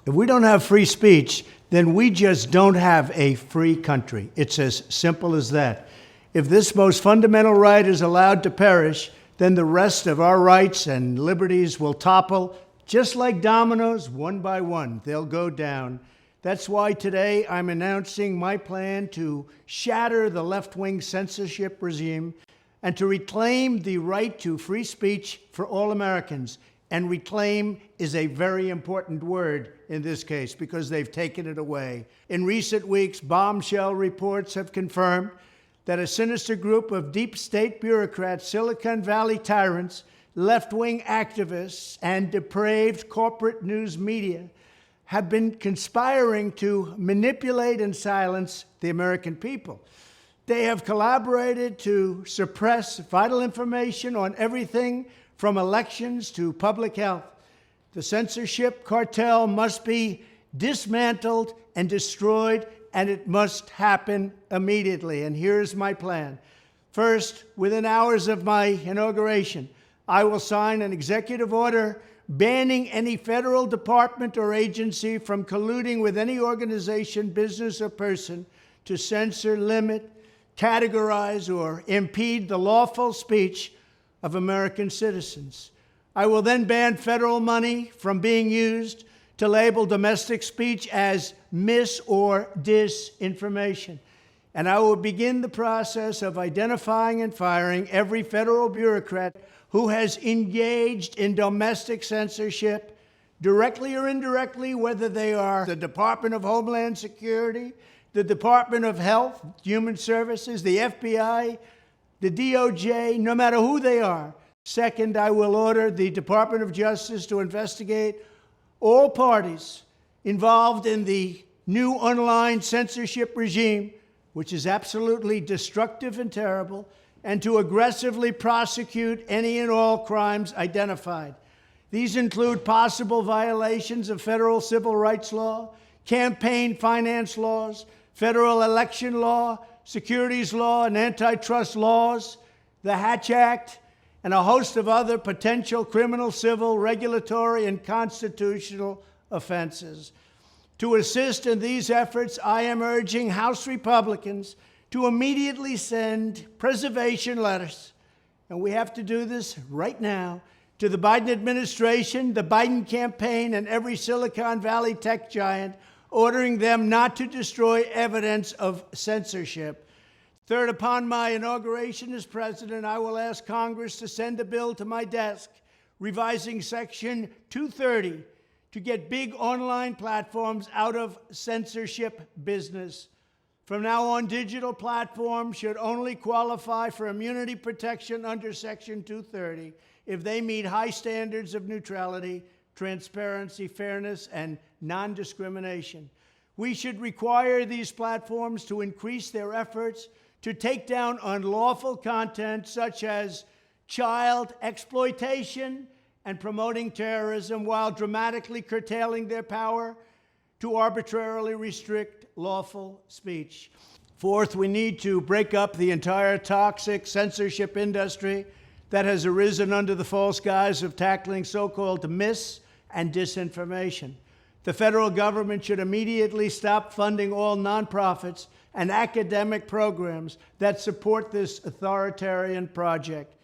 If we don't have free speech, then we just don't have a free country. It's as simple as that. If this most fundamental right is allowed to perish, then the rest of our rights and liberties will topple, just like dominoes, one by one. They'll go down. That's why today I'm announcing my plan to shatter the left-wing censorship regime and to reclaim the right to free speech for all Americans. And reclaim is a very important word in this case because they've taken it away. In recent weeks, bombshell reports have confirmed that a sinister group of deep state bureaucrats, Silicon Valley tyrants, left-wing activists, and depraved corporate news media have been conspiring to manipulate and silence the American people. They have collaborated to suppress vital information on everything from elections to public health. The censorship cartel must be dismantled and destroyed, and it must happen immediately. And here's my plan. First, within hours of my inauguration, I will sign an executive order banning any federal department or agency from colluding with any organization, business, or person to censor, limit, categorize, or impede the lawful speech of American citizens. I will then ban federal money from being used to label domestic speech as mis- or disinformation. And I will begin the process of identifying and firing every federal bureaucrat who has engaged in domestic censorship, directly or indirectly, whether they are the Department of Homeland Security, the Department of Health, Human Services, the FBI, the DOJ, no matter who they are. Second, I will order the Department of Justice to investigate all parties involved in the new online censorship regime, which is absolutely destructive and terrible, and to aggressively prosecute any and all crimes identified. These include possible violations of federal civil rights law, campaign finance laws, federal election law, securities law, and antitrust laws, the Hatch Act, and a host of other potential criminal, civil, regulatory, and constitutional offenses. To assist in these efforts, I am urging House Republicans to immediately send preservation letters, and we have to do this right now, to the Biden administration, the Biden campaign, and every Silicon Valley tech giant, ordering them not to destroy evidence of censorship. Third, upon my inauguration as president, I will ask Congress to send a bill to my desk revising Section 230 to get big online platforms out of censorship business. From now on, digital platforms should only qualify for immunity protection under Section 230 if they meet high standards of neutrality, transparency, fairness, and non-discrimination. We should require these platforms to increase their efforts to take down unlawful content such as child exploitation and promoting terrorism, while dramatically curtailing their power to arbitrarily restrict lawful speech. Fourth, we need to break up the entire toxic censorship industry that has arisen under the false guise of tackling so-called mis- and disinformation. The federal government should immediately stop funding all nonprofits and academic programs that support this authoritarian project.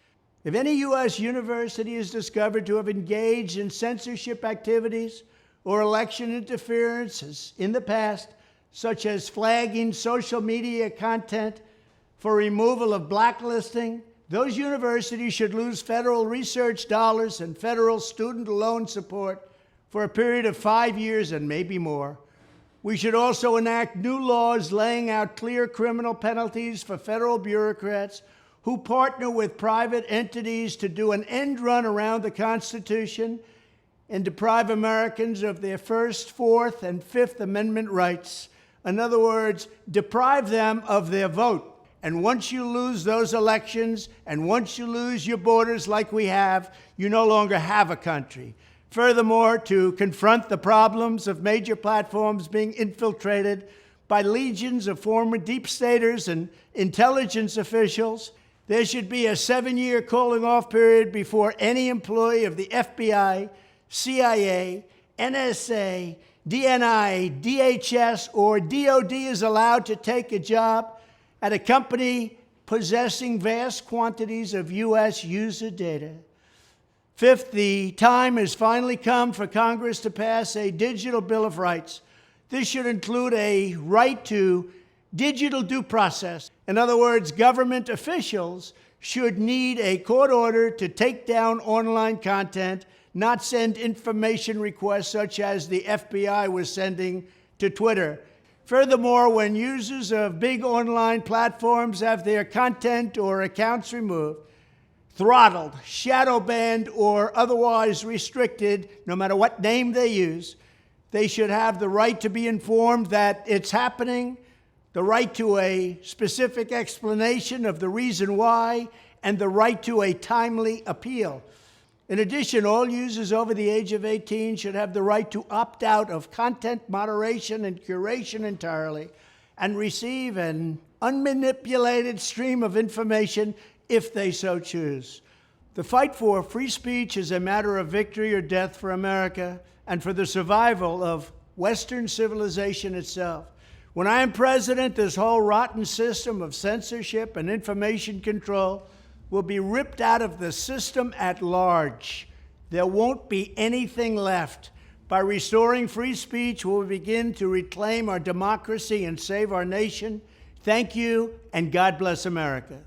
If any U.S. university is discovered to have engaged in censorship activities or election interferences in the past, such as flagging social media content for removal of blacklisting, those universities should lose federal research dollars and federal student loan support for a period of 5 years and maybe more. We should also enact new laws laying out clear criminal penalties for federal bureaucrats who partner with private entities to do an end run around the Constitution and deprive Americans of their First, Fourth, and Fifth Amendment rights. In other words, deprive them of their vote. And once you lose those elections, and once you lose your borders like we have, you no longer have a country. Furthermore, to confront the problems of major platforms being infiltrated by legions of former deep staters and intelligence officials, there should be a 7-year cooling off period before any employee of the FBI, CIA, NSA, DNI, DHS, or DOD is allowed to take a job at a company possessing vast quantities of U.S. user data. Fifth, the time has finally come for Congress to pass a digital Bill of Rights. This should include a right to digital due process. In other words, government officials should need a court order to take down online content, not send information requests such as the FBI was sending to Twitter. Furthermore, when users of big online platforms have their content or accounts removed, throttled, shadow banned, or otherwise restricted, no matter what name they use, they should have the right to be informed that it's happening, the right to a specific explanation of the reason why, and the right to a timely appeal. In addition, all users over the age of 18 should have the right to opt out of content moderation and curation entirely and receive an unmanipulated stream of information if they so choose. The fight for free speech is a matter of victory or death for America and for the survival of Western civilization itself. When I am president, this whole rotten system of censorship and information control will be ripped out of the system at large. There won't be anything left. By restoring free speech, we'll begin to reclaim our democracy and save our nation. Thank you, and God bless America.